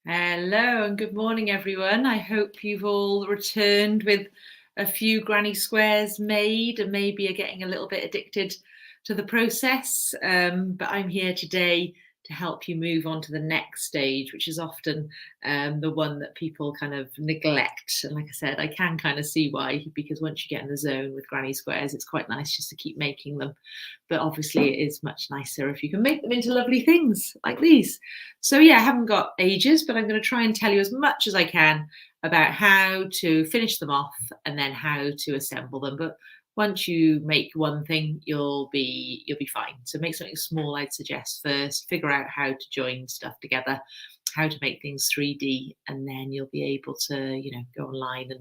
Hello and good morning, everyone. I hope you've all returned with a few granny squares made and maybe are getting a little bit addicted to the process. But I'm here today to help you move on to the next stage, which is often the one that people kind of neglect. And like I said, I can kind of see why, because once you get in the zone with granny squares, it's quite nice just to keep making them. But obviously, it is much nicer if you can make them into lovely things like these. So yeah, I haven't got ages, but I'm going to try and tell you as much as I can about how to finish them off and then how to assemble them. But once you make one thing, you'll be fine. So make something small, I'd suggest first. Figure out how to join stuff together, how to make things 3D, and then you'll be able to, go online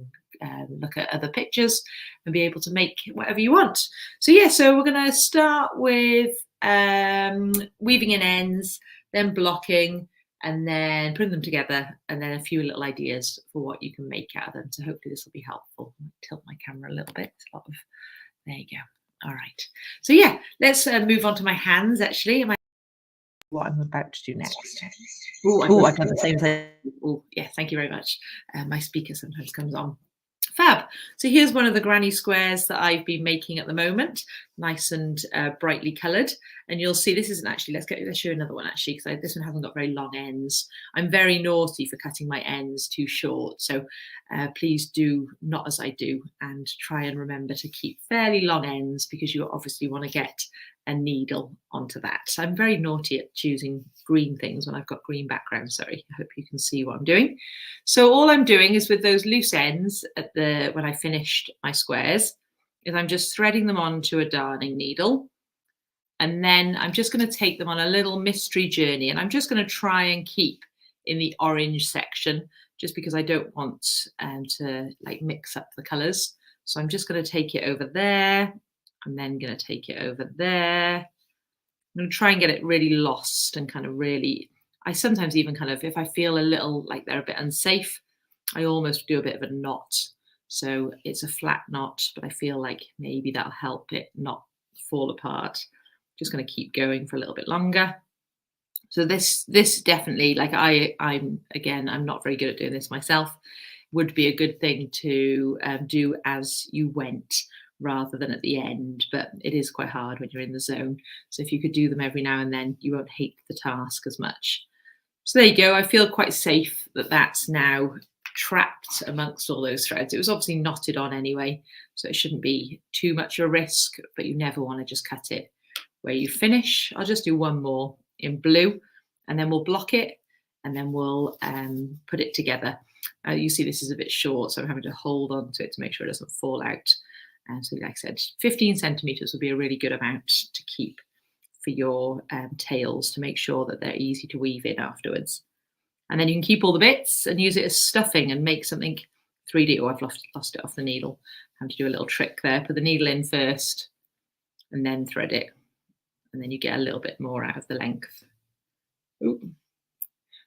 and look at other pictures and be able to make whatever you want. So yeah, so we're going to start with weaving in ends, then blocking, and then putting them together, and then a few little ideas for what you can make out of them. So hopefully this will be helpful. Tilt my camera a little bit. There you go. All right. So yeah, let's move on to my hands. Actually, what I'm about to do next. Oh, I've done the same thing. Oh, yeah. Thank you very much. My speaker sometimes comes on. Fab. So here's one of the granny squares that I've been making at the moment, nice and brightly coloured. And you'll see this isn't actually, let's show another one actually, because this one hasn't got very long ends. I'm very naughty for cutting my ends too short. So please do not as I do and try and remember to keep fairly long ends, because you obviously want to get a needle onto that. So I'm very naughty at choosing green things when I've got green background. Sorry, I hope you can see what I'm doing. So all I'm doing is with those loose ends when I finished my squares, is I'm just threading them onto a darning needle. And then I'm just going to take them on a little mystery journey. And I'm just going to try and keep in the orange section, just because I don't want to like mix up the colours. So I'm just going to take it over there. I'm then going to take it over there. I'm going to try and get it really lost and kind of really, I sometimes even kind of, if I feel a little like they're a bit unsafe, I almost do a bit of a knot. So it's a flat knot, but I feel like maybe that'll help it not fall apart. Just going to keep going for a little bit longer. So this definitely, like I'm not very good at doing this myself, would be a good thing to do as you went rather than at the end, but it is quite hard when you're in the zone. So if you could do them every now and then, you won't hate the task as much. So there you go. I feel quite safe that that's now trapped amongst all those threads. It was obviously knotted on anyway, so it shouldn't be too much a risk, but you never want to just cut it where you finish. I'll just do one more in blue, and then we'll block it, and then we'll put it together. You see this is a bit short, so I'm having to hold on to it to make sure it doesn't fall out. And so like I said, 15 centimetres would be a really good amount to keep for your tails, to make sure that they're easy to weave in afterwards. And then you can keep all the bits and use it as stuffing and make something 3D. Oh, I've lost it off the needle. I have to do a little trick there. Put the needle in first and then thread it. And then you get a little bit more out of the length. Ooh.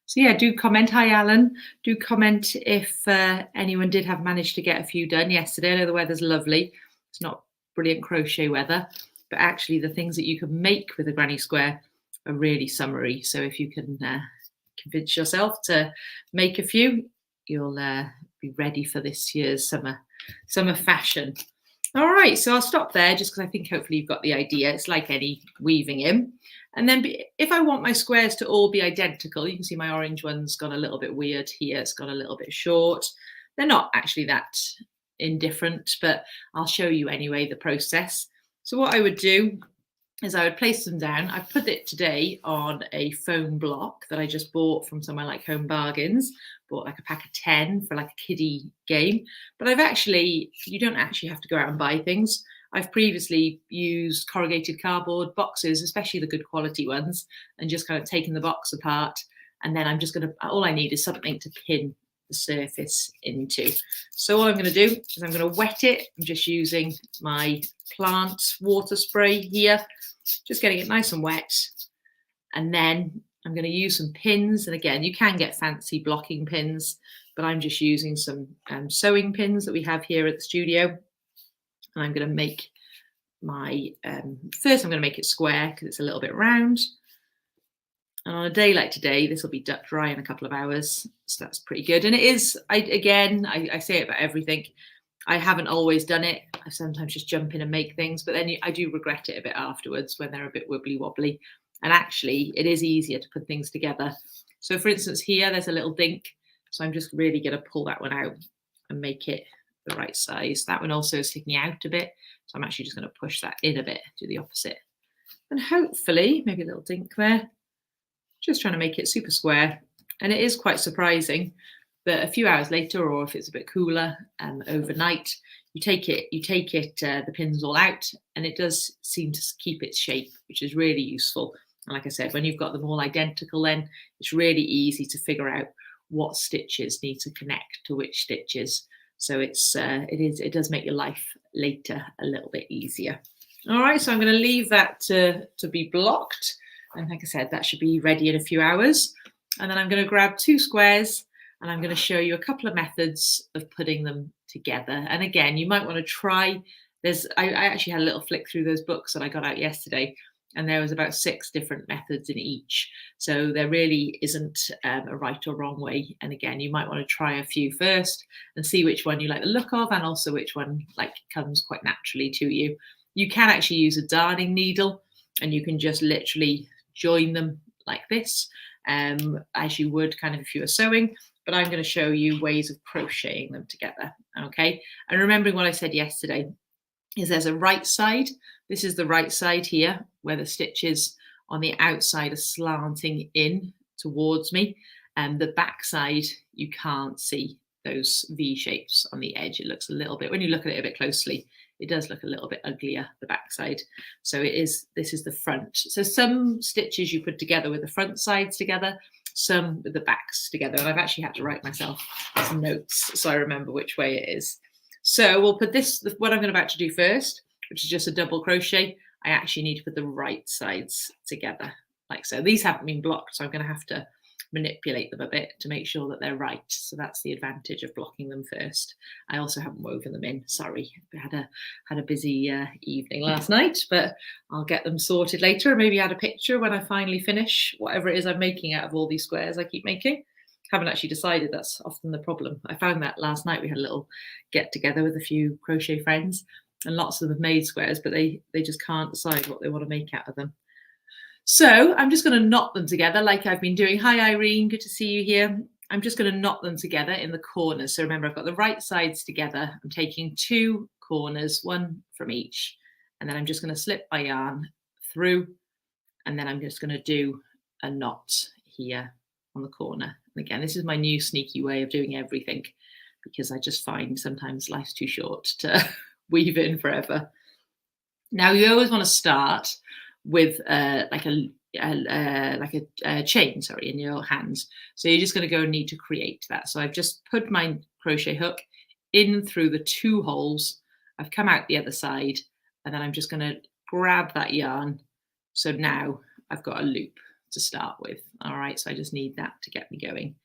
So yeah, do comment. Hi, Alan. Do comment if anyone did have managed to get a few done yesterday. I know the weather's lovely. It's not brilliant crochet weather, but actually the things that you can make with a granny square are really summery. So if you can convince yourself to make a few, you'll be ready for this year's summer fashion. All right, so I'll stop there just because I think hopefully you've got the idea. It's like any weaving in. And then if I want my squares to all be identical, you can see my orange one's gone a little bit weird here. It's gone a little bit short. They're not actually that indifferent, but I'll show you anyway the process. So what I would do is I would place them down. I put it today on a foam block that I just bought from somewhere like Home Bargains. Bought like a pack of 10 for like a kiddie game. But you don't actually have to go out and buy things. I've previously used corrugated cardboard boxes, especially the good quality ones, and just kind of taken the box apart. And then all I need is something to pin the surface into. So all I'm going to do is I'm going to wet it. I'm just using my plant water spray here, just getting it nice and wet. And then I'm going to use some pins. And again, you can get fancy blocking pins, but I'm just using some sewing pins that we have here at the studio. And I'm going to make first I'm going to make it square because it's a little bit round. And on a day like today, this will be dry in a couple of hours. So that's pretty good. And it is, I say it about everything. I haven't always done it. I sometimes just jump in and make things, but then I do regret it a bit afterwards when they're a bit wibbly wobbly. And actually, it is easier to put things together. So for instance, here, there's a little dink. So I'm just really going to pull that one out and make it the right size. That one also is sticking out a bit. So I'm actually just going to push that in a bit, do the opposite. And hopefully, maybe a little dink there. Just trying to make it super square. And it is quite surprising that a few hours later, or if it's a bit cooler overnight, you take it, the pins all out, and it does seem to keep its shape, which is really useful. And like I said, when you've got them all identical, then it's really easy to figure out what stitches need to connect to which stitches. So it does make your life later a little bit easier. All right, so I'm going to leave that to be blocked. And like I said, that should be ready in a few hours. And then I'm going to grab 2 squares and I'm going to show you a couple of methods of putting them together. And again, you might want to try, I actually had a little flick through those books that I got out yesterday, and there was about 6 different methods in each. So there really isn't a right or wrong way. And again, you might want to try a few first and see which one you like the look of, and also which one comes quite naturally to you. You can actually use a darning needle, and you can just literally join them like this, as you would kind of if you were sewing, but I'm going to show you ways of crocheting them together. Okay, and remembering what I said yesterday is there's a right side. This is the right side here, where the stitches on the outside are slanting in towards me, and the back side you can't see those V shapes on the edge. It looks a little bit, when you look at it a bit closely, it does look a little bit uglier, the back side. So this is the front. So some stitches you put together with the front sides together, some with the backs together. And I've actually had to write myself some notes so I remember which way it is. So we'll put this, what I'm about to do first, which is just a double crochet. I actually need to put the right sides together like so. These haven't been blocked, so I'm going to have to manipulate them a bit to make sure that they're right. So that's the advantage of blocking them first. I also haven't woven them in. Sorry, I had a busy evening last night, but I'll get them sorted later. Maybe add a picture when I finally finish whatever it is I'm making out of all these squares I keep making. Haven't actually decided. That's often the problem. I found that last night we had a little get together with a few crochet friends, and lots of them have made squares, but they just can't decide what they want to make out of them. So I'm just going to knot them together like I've been doing. Hi, Irene. Good to see you here. I'm just going to knot them together in the corners. So remember, I've got the right sides together. I'm taking 2 corners, 1 from each. And then I'm just going to slip my yarn through. And then I'm just going to do a knot here on the corner. And again, this is my new sneaky way of doing everything, because I just find sometimes life's too short to weave in forever. Now, you always want to start with like a chain, sorry, in your hands. So you're just going to go and need to create that. So I've just put my crochet hook in through the 2 holes. I've come out the other side, and then I'm just going to grab that yarn. So now I've got a loop to start with. All right, so I just need that to get me going.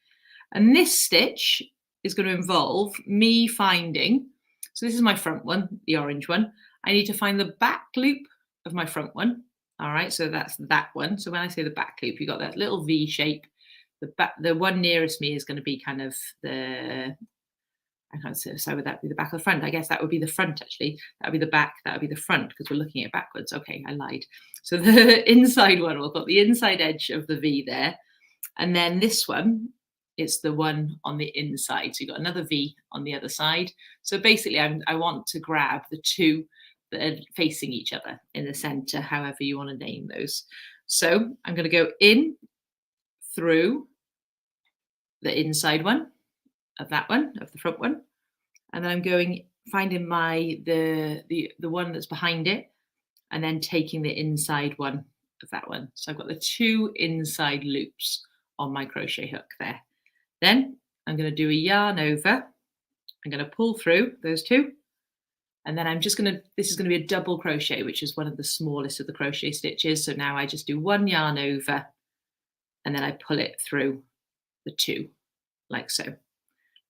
And this stitch is going to involve me finding, so this is my front one, the orange one. I need to find the back loop of my front one. All right, so that's that one. So when I say the back loop, you've got that little V shape. The one nearest me is going to be kind of I can't say, so would that be the back or the front? I guess that would be the front, actually. That would be the back, that would be the front, because we're looking at it backwards. Okay, I lied. So the inside one, we've got the inside edge of the V there. And then this one, it's the one on the inside. So you've got another V on the other side. So basically, I want to grab the 2 that are facing each other in the center, however you want to name those. So I'm going to go in through the inside one of that one, of the front one, and then I'm finding the one that's behind it, and then taking the inside one of that one. So I've got the 2 inside loops on my crochet hook there. Then I'm going to do a yarn over. I'm going to pull through those 2. And then this is going to be a double crochet, which is one of the smallest of the crochet stitches. So now I just do 1 yarn over, and then I pull it through the 2, like so.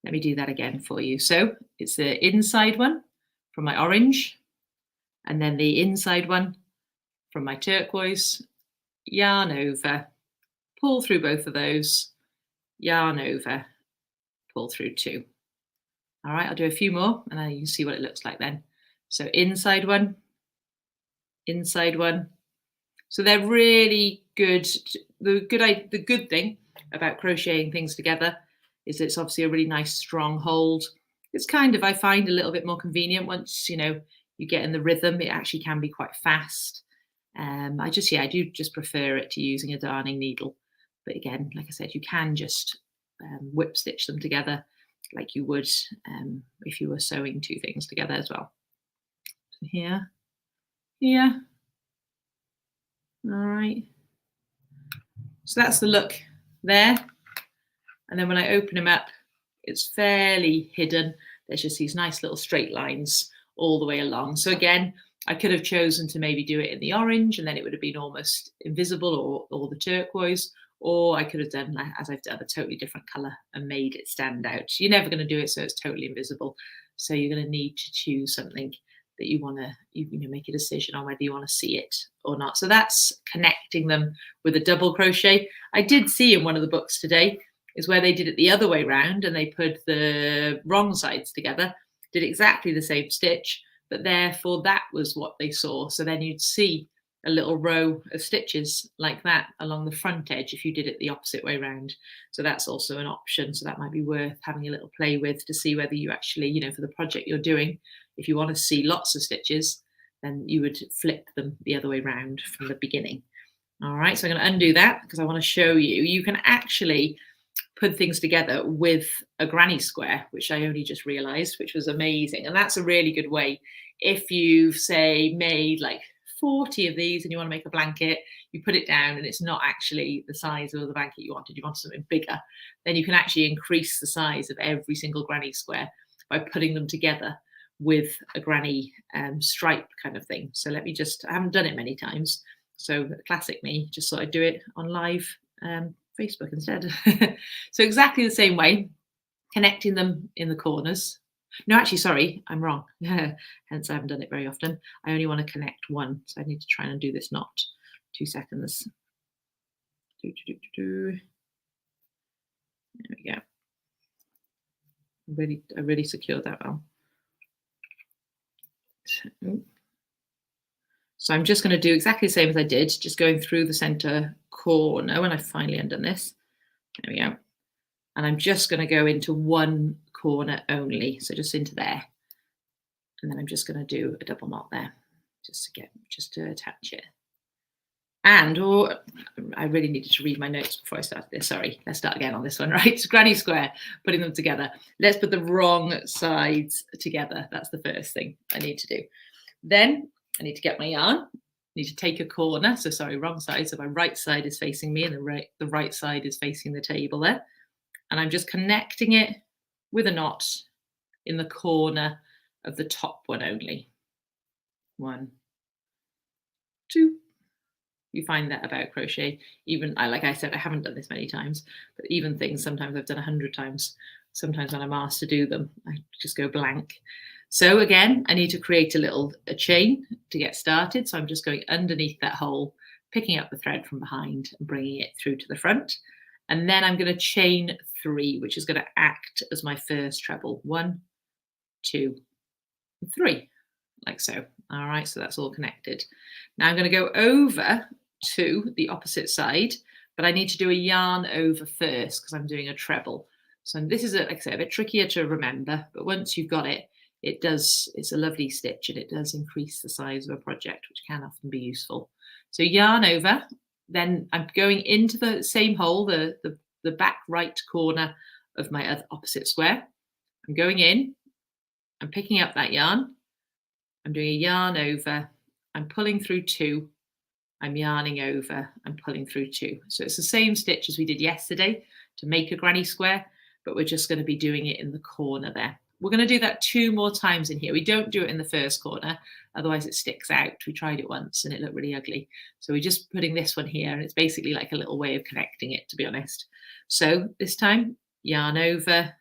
Let me do that again for you. So it's the inside one from my orange, and then the inside one from my turquoise, yarn over, pull through both of those, yarn over, pull through 2. All right, I'll do a few more and then you can see what it looks like then. So inside one, inside one. So they're really good. The good thing about crocheting things together is it's obviously a really nice strong hold. It's kind of, I find, a little bit more convenient once, you know, you get in the rhythm. It actually can be quite fast. I do just prefer it to using a darning needle. But again, like I said, you can just whip stitch them together like you would if you were sewing 2 things together as well. So here, here. All right. So that's the look there. And then when I open them up, it's fairly hidden. There's just these nice little straight lines all the way along. So again, I could have chosen to maybe do it in the orange and then it would have been almost invisible, or the turquoise, or I could have done, as I've done, a totally different color and made it stand out. You're never going to do it so it's totally invisible. So you're going to need to choose something that you want to, make a decision on whether you want to see it or not. So that's connecting them with a double crochet. I did see in one of the books today is where they did it the other way round and they put the wrong sides together, did exactly the same stitch, but therefore that was what they saw. So then you'd see a little row of stitches like that along the front edge if you did it the opposite way round. So that's also an option. So that might be worth having a little play with to see whether you actually, for the project you're doing, if you want to see lots of stitches, then you would flip them the other way round from the beginning. All right, so I'm going to undo that because I want to show you. You can actually put things together with a granny square, which I only just realized, which was amazing. And that's a really good way. If you've, say, made like 40 of these and you want to make a blanket, you put it down and it's not actually the size of the blanket you wanted something bigger, then you can actually increase the size of every single granny square by putting them together with a granny stripe kind of thing. So I haven't done it many times. So classic me, just thought I'd do it on live Facebook instead. So exactly the same way, connecting them in the corners. No, actually, sorry, I'm wrong. Hence I haven't done it very often. I only want to connect one. So I need to try and undo this knot. 2 seconds. There we go. I really secured that well. So I'm just going to do exactly the same as I did, just going through the center corner when I've finally undone this. There we go. And I'm just going to go into one corner only, so just into there. And then I'm just going to do a double knot there, just to attach it. And I really needed to read my notes before I started this. Sorry, let's start again on this one, right? Granny square, putting them together. Let's put the wrong sides together. That's the first thing I need to do. Then I need to get my yarn. I need to take a corner. So sorry, wrong side. So my right side is facing me and the right side is facing the table there. And I'm just connecting it with a knot in the corner of the top one only. 1, 2. You find that about crochet. Even like I said, I haven't done this many times, but even things sometimes I've done 100 times. Sometimes when I'm asked to do them, I just go blank. So again, I need to create a chain to get started. So I'm just going underneath that hole, picking up the thread from behind and bringing it through to the front. And then I'm going to chain 3, which is going to act as my first treble. 1, 2, 3, like so. All right, so that's all connected. Now I'm going to go over to the opposite side, but I need to do a yarn over first because I'm doing a treble. So this is, like I say, a bit trickier to remember, but once you've got it, it's a lovely stitch and it does increase the size of a project, which can often be useful. So yarn over, then I'm going into the same hole, the back right corner of my other opposite square. I'm going in, I'm picking up that yarn, I'm doing a yarn over, I'm pulling through 2, I'm yarning over, I'm pulling through 2. So it's the same stitch as we did yesterday to make a granny square, but we're just going to be doing it in the corner there. We're going to do that 2 more times in here. We don't do it in the first corner, otherwise it sticks out. We tried it once and it looked really ugly. So we're just putting this one here and it's basically like a little way of connecting it, to be honest. So this time, yarn over,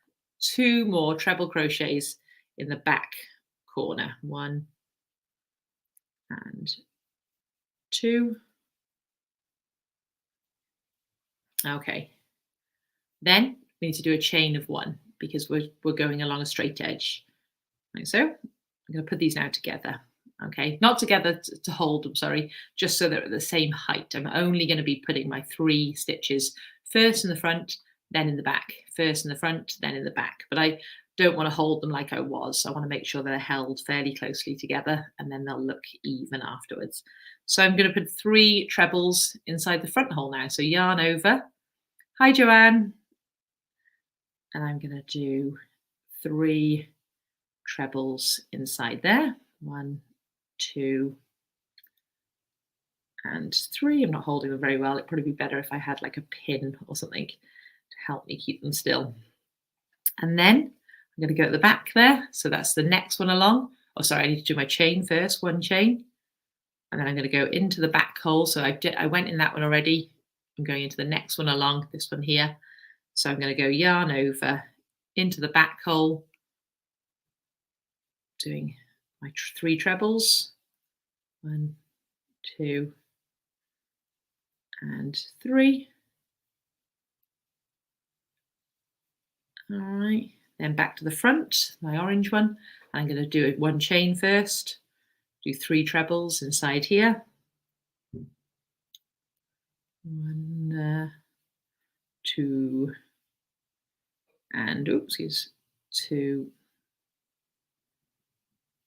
2 more treble crochets in the back corner. 1 and 2. Okay. Then we need to do a chain of 1 because we're going along a straight edge. Like so. I'm going to put these now together. Okay, not together to hold them, sorry, just so they're at the same height. I'm only going to be putting my 3 stitches first in the front, then in the back, first in the front, then in the back. But I don't want to hold them like I was. I want to make sure they're held fairly closely together and then they'll look even afterwards. So I'm going to put 3 trebles inside the front hole now. So yarn over. Hi, Joanne. And I'm going to do 3 trebles inside there. 1, 2, and 3. I'm not holding them very well. It'd probably be better if I had like a pin or something to help me keep them still. And then I'm going to go at the back there. So that's the next one along. Oh, sorry, I need to do my chain first, 1 chain. And then I'm going to go into the back hole. So I went in that one already. I'm going into the next one along, this one here. So I'm going to go yarn over into the back hole, doing my 3 trebles. 1, 2, and 3. All right, then back to the front, my orange one. I'm going to do 1 chain first, do 3 trebles inside here. 1, 2, and oopsies, 2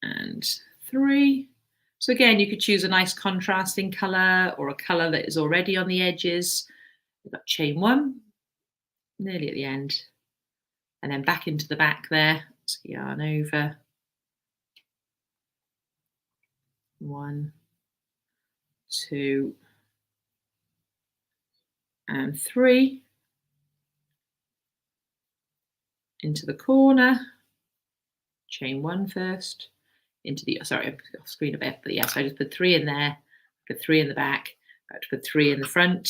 and 3. So again, you could choose a nice contrasting colour or a colour that is already on the edges. We've got chain 1, nearly at the end, and then back into the back there. So yarn over. 1, 2, and 3. Into the corner. Chain 1 first. Into the, sorry, I'm off screen a bit, but yeah, so I just put 3 in there, put 3 in the back, about to put 3 in the front.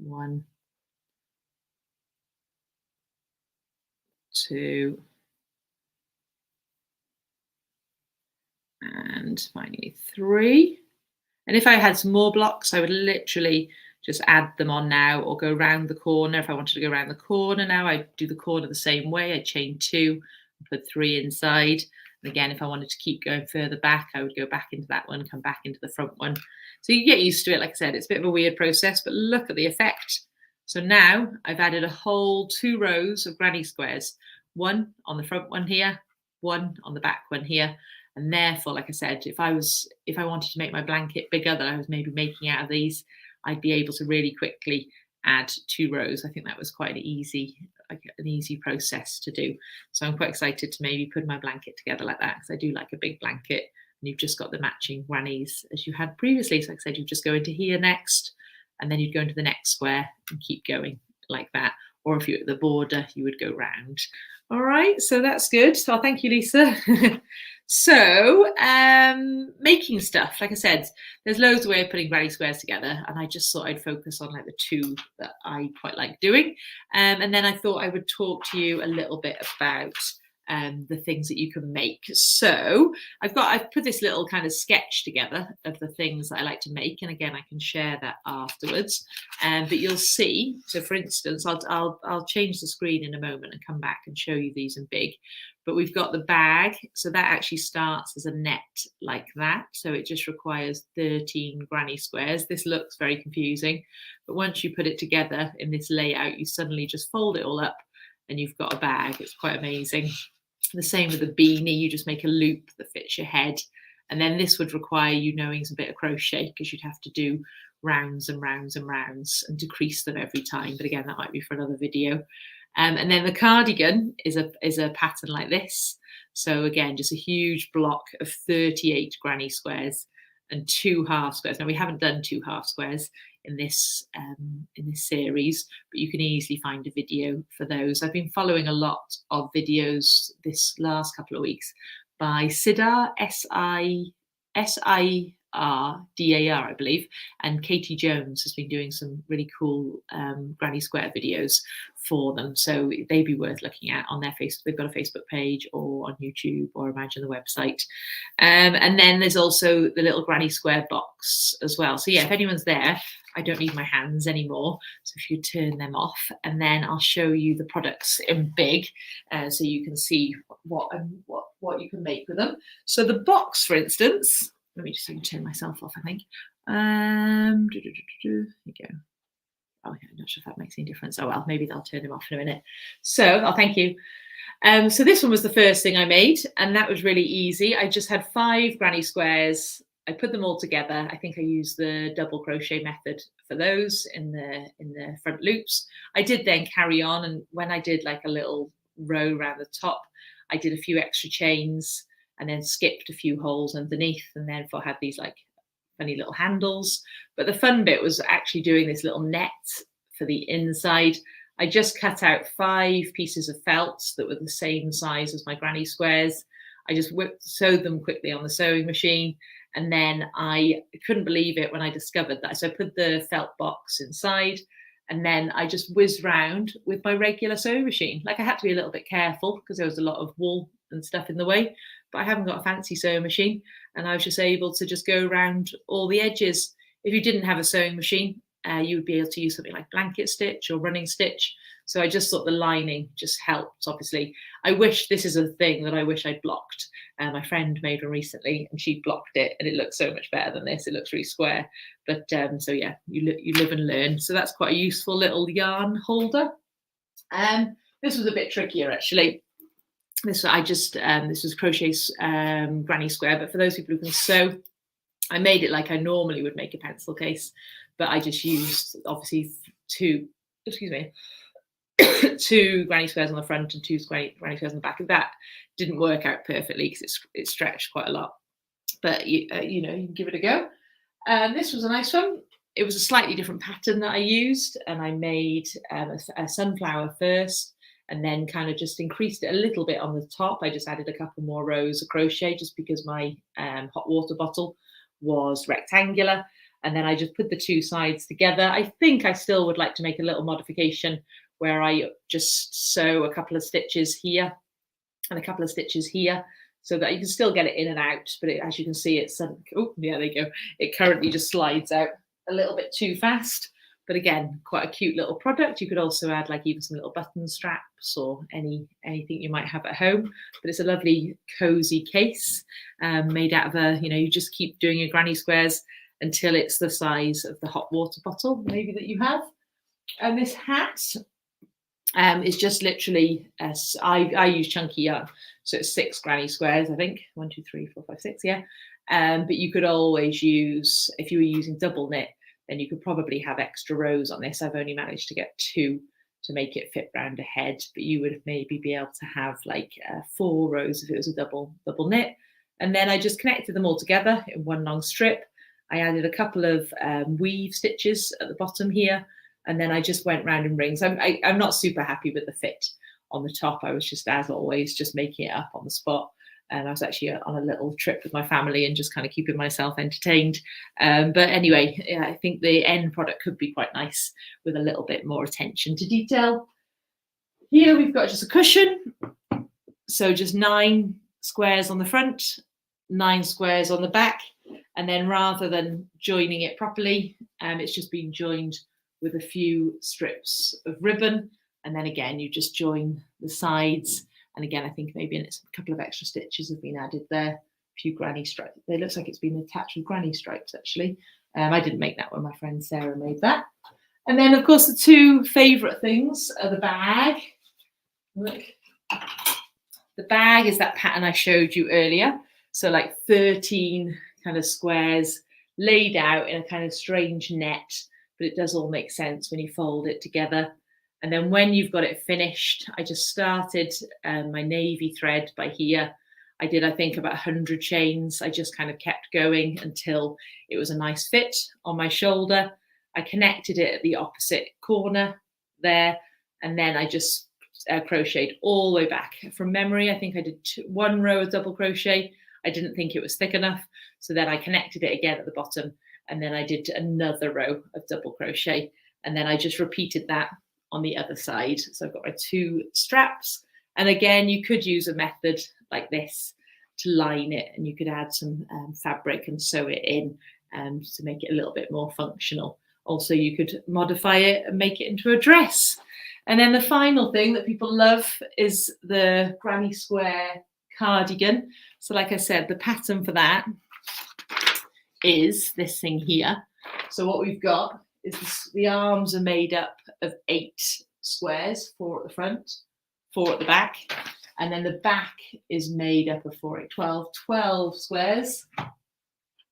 1, 2, and finally 3. And if I had some more blocks, I would literally just add them on now or go round the corner. If I wanted to go around the corner now, I'd do the corner the same way. I'd chain 2, put 3 inside. And again, if I wanted to keep going further back, I would go back into that one, come back into the front one. So you get used to it. Like I said, it's a bit of a weird process, but look at the effect. So now I've added a whole 2 rows of granny squares, 1 on the front one here, 1 on the back one here. And therefore, like I said, if I wanted to make my blanket bigger that I was maybe making out of these, I'd be able to really quickly add 2 rows. I think that was quite an easy process to do. So I'm quite excited to maybe put my blanket together like that, because I do like a big blanket. And you've just got the matching grannies as you had previously. So like I said, you just go into here next, and then you'd go into the next square and keep going like that. Or if you're at the border, you would go round. All right, so that's good. So thank you, Lisa. So making stuff, like I said, there's loads of ways of putting granny squares together, and I just thought I'd focus on like the 2 that I quite like doing. And then I thought I would talk to you a little bit about the things that you can make. So I've put this little kind of sketch together of the things that I like to make, and again I can share that afterwards. But you'll see. So for instance, I'll change the screen in a moment and come back and show you these in big. But we've got the bag, so that actually starts as a net like that. So it just requires 13 granny squares. This looks very confusing, but once you put it together in this layout, you suddenly just fold it all up and you've got a bag. It's quite amazing. The same with the beanie, you just make a loop that fits your head. And then this would require you knowing some bit of crochet, because you'd have to do rounds and rounds and rounds and decrease them every time. But again, that might be for another video. And then the cardigan is a pattern like this. So again, just a huge block of 38 granny squares and 2 half squares. Now we haven't done 2 half squares in this series, but you can easily find a video for those. I've been following a lot of videos this last couple of weeks by Sidar, SIDAR, D-A-R, I believe. And Katie Jones has been doing some really cool granny square videos for them. So they'd be worth looking at on their Facebook. They've got a Facebook page or on YouTube or imagine the website. And then there's also the little granny square box as well. So yeah, if anyone's there, I don't need my hands anymore. So if you turn them off, and then I'll show you the products in big, so you can see what you can make with them. So the box, for instance, let me just turn myself off, I think. There you go. Oh, I'm not sure if that makes any difference. Oh well, maybe they'll turn them off in a minute. So, oh, thank you. So this one was the first thing I made, and that was really easy. I just had 5 granny squares. I put them all together. I think I used the double crochet method for those in the front loops. I did then carry on, and when I did like a little row around the top, I did a few extra chains and then skipped a few holes underneath, and then had these like funny little handles. But the fun bit was actually doing this little net for the inside. I just cut out 5 pieces of felt that were the same size as my granny squares. I just sewed them quickly on the sewing machine. And then I couldn't believe it when I discovered that. So I put the felt box inside, and then I just whizzed round with my regular sewing machine. Like I had to be a little bit careful because there was a lot of wool and stuff in the way, but I haven't got a fancy sewing machine. And I was just able to just go around all the edges. If you didn't have a sewing machine, you would be able to use something like blanket stitch or running stitch. So I just thought the lining just helped, obviously. I wish, this is a thing that I wish I'd blocked. My friend made one recently and she blocked it, and it looks so much better than this. It looks really square. But so yeah, you live and learn. So that's quite a useful little yarn holder. This was a bit trickier actually. This was crochet's granny square, but for those people who can sew, I made it like I normally would make a pencil case, but I just used obviously two granny squares on the front and 2 granny squares on the back. And that didn't work out perfectly because it stretched quite a lot. But you can give it a go. This was a nice one. It was a slightly different pattern that I used, and I made a sunflower first, and then kind of just increased it a little bit on the top. I just added a couple more rows of crochet just because my hot water bottle was rectangular. And then I just put the 2 sides together. I think I still would like to make a little modification where I just sew a couple of stitches here and a couple of stitches here so that you can still get it in and out. But as you can see, it's, oh, yeah, there you go. It currently just slides out a little bit too fast. But again, quite a cute little product. You could also add like even some little button straps or anything you might have at home. But it's a lovely cozy case made out of you just keep doing your granny squares until it's the size of the hot water bottle maybe that you have. And this hat is just literally, I use chunky yarn. So it's 6 granny squares, I think. 1, 2, 3, 4, 5, 6, yeah. But you could always use, if you were using double knit, then you could probably have extra rows on this. I've only managed to get 2 to make it fit round a head, but you would maybe be able to have like 4 rows if it was a double knit. And then I just connected them all together in one long strip. I added a couple of weave stitches at the bottom here, and then I just went round in rings. I'm not super happy with the fit on the top. I was just, as always, just making it up on the spot. And I was actually on a little trip with my family and just kind of keeping myself entertained. But anyway, yeah, I think the end product could be quite nice with a little bit more attention to detail. Here we've got just a cushion. So just 9 squares on the front, 9 squares on the back. And then rather than joining it properly, it's just been joined with a few strips of ribbon. And then again, you just join the sides. And again, I think maybe a couple of extra stitches have been added there. A few granny stripes. It looks like it's been attached with granny stripes, actually. I didn't make that one. My friend Sarah made that. And then, of course, the 2 favourite things are the bag. Look. The bag is that pattern I showed you earlier. So like 13 kind of squares laid out in a kind of strange net, but it does all make sense when you fold it together. And then when you've got it finished, I just started my navy thread by here. I did, I think, about 100 chains. I just kind of kept going until it was a nice fit on my shoulder. I connected it at the opposite corner there. And then I just crocheted all the way back. From memory, I think I did 1 row of double crochet. I didn't think it was thick enough. So then I connected it again at the bottom, and then I did another row of double crochet, and then I just repeated that on the other side. So I've got my 2 straps, and again, you could use a method like this to line it, and you could add some fabric and sew it in to make it a little bit more functional. Also, you could modify it and make it into a dress. And then the final thing that people love is the granny square cardigan. So like I said, the pattern for that is this thing here. So what we've got is this, the arms are made up of 8 squares, 4 at the front, 4 at the back. And then the back is made up of 4, 8, 12 squares.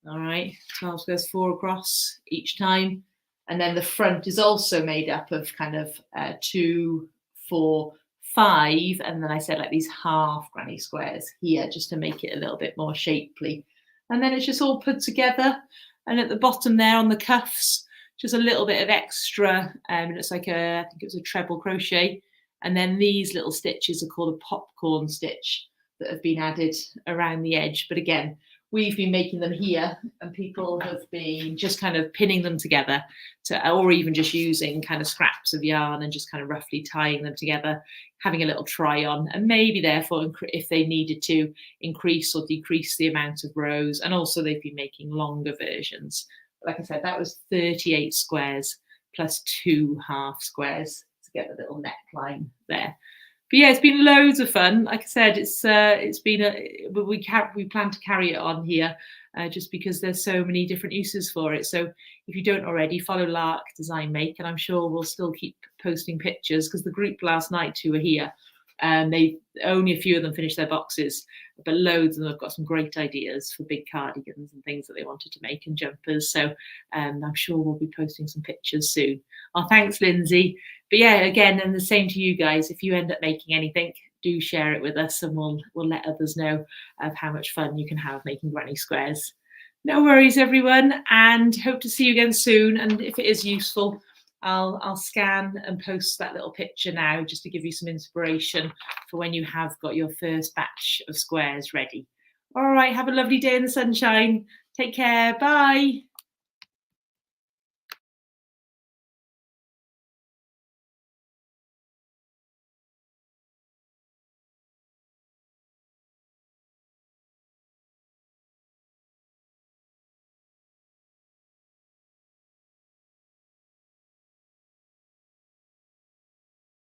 All right, 12 squares, 4 across each time. And then the front is also made up of kind of 2, 4, 5. And then I said like these half granny squares here, just to make it a little bit more shapely. And then it's just all put together. And at the bottom there on the cuffs, just a little bit of extra. It's like I think it was a treble crochet. And then these little stitches are called a popcorn stitch that have been added around the edge. But again, we've been making them here, and people have been just kind of pinning them together or even just using kind of scraps of yarn and just kind of roughly tying them together, having a little try on, and maybe therefore, if they needed to, increase or decrease the amount of rows. And also they've been making longer versions. Like I said, that was 38 squares plus 2 half squares to get a little neckline there. But yeah, it's been loads of fun. Like I said, it's been we plan to carry it on here just because there's so many different uses for it. So if you don't already, follow Lark Design Make, and I'm sure we'll still keep posting pictures, because the group last night who were here, they only a few of them finished their boxes, but loads of them have got some great ideas for big cardigans and things that they wanted to make, and jumpers. So I'm sure we'll be posting some pictures soon. Oh, thanks, Lindsay. But yeah, again, and the same to you guys. If you end up making anything, do share it with us, and we'll let others know of how much fun you can have making granny squares. No worries, everyone, and hope to see you again soon. And if it is useful, I'll scan and post that little picture now, just to give you some inspiration for when you have got your first batch of squares ready. All right, have a lovely day in the sunshine. Take care. Bye.